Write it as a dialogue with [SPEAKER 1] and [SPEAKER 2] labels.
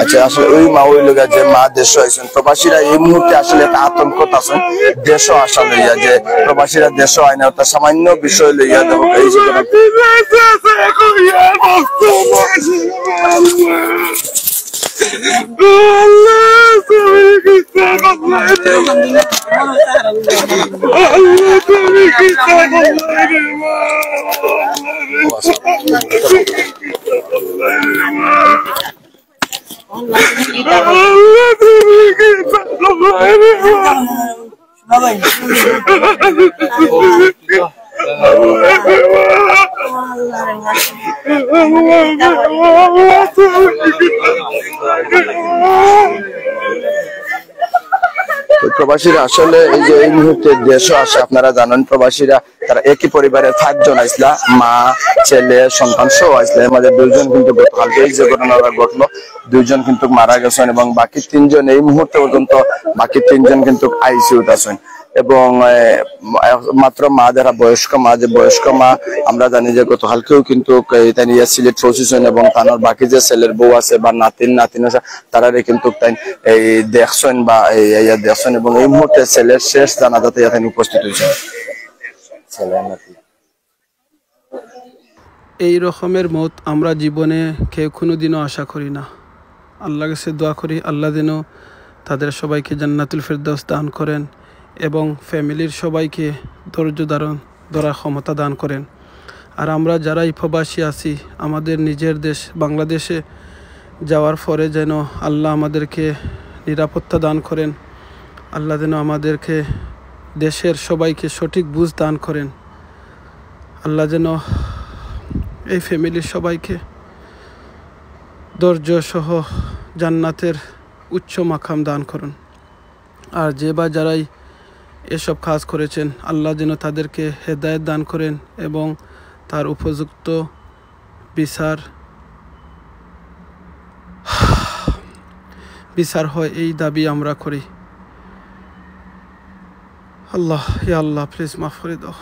[SPEAKER 1] আচ্ছা আসলে ওই মা ওই লোক যে মা দেশ আইছেন প্রবাসীরা এই মুহূর্তে আসলে একটা আতঙ্ক আছে দেশ আসা লইয়া যে প্রবাসীরা দেশ হয় না ওটা সামান্য বিষয় লইয়া দেবো এই যে প্রবাসীরা আসলে এই যে এই মুহূর্তে দেশে আসে আপনারা জানেন প্রবাসীরা তারা একই পরিবারের 5 জন আইসলা মা ছেলে সন্তান সহ আইসলা এর মধ্যে 2 জন কিন্তু গতকালকে এই যে ঘটনাটা ঘটলো 2 জন কিন্তু মারা গেছেন এবং বাকি 3 জন এই মুহূর্তে পর্যন্ত বাকি 3 জন কিন্তু আইসিইউতে আছেন এবং মাত্র মা যারা বয়স্ক মা আমরা জানি যে গতকালকেও কিন্তু এটা নিয়ে সিলেট প্রসেসন এবং তার বাকি যে ছেলের বউ আছে বা নাতিন আছে তারা কিন্তু তাই এই দেখছেন বা এই দেখছেন এবং এই মুহূর্তে ছেলের শেষ জানাজাতে এখানে উপস্থিত হয়েছে
[SPEAKER 2] এই রকমের মত আমরা জীবনে কেউ কোনোদিনও আশা করি না। আল্লাহর কাছে দোয়া করি আল্লাহ যেন তাদের সবাইকে জান্নাতুল ফেরদাউস দান করেন এবং ফ্যামিলির সবাইকে ধৈর্য ধরার ক্ষমতা দান করেন। আর আমরা যারা প্রবাসী আছি আমাদের নিজের দেশ বাংলাদেশে যাওয়ার পরে যেন আল্লাহ আমাদেরকে নিরাপত্তা দান করেন, আল্লাহ যেন আমাদেরকে দেশের সবাইকে সঠিক বুঝ দান করেন, আল্লাহ যেন এই ফ্যামিলির সবাইকে ধৈর্য সহ জান্নাতের উচ্চ মাকাম দান করুন। আর যে বা যারাই এসব কাজ করেছেন আল্লাহ যেন তাদেরকে হেদায়েত দান করেন এবং তার উপযুক্ত বিচার হয় এই দাবি আমরা করি। আল্লাহ ইয়া আল্লাহ প্লিজ মাফ করে দাও।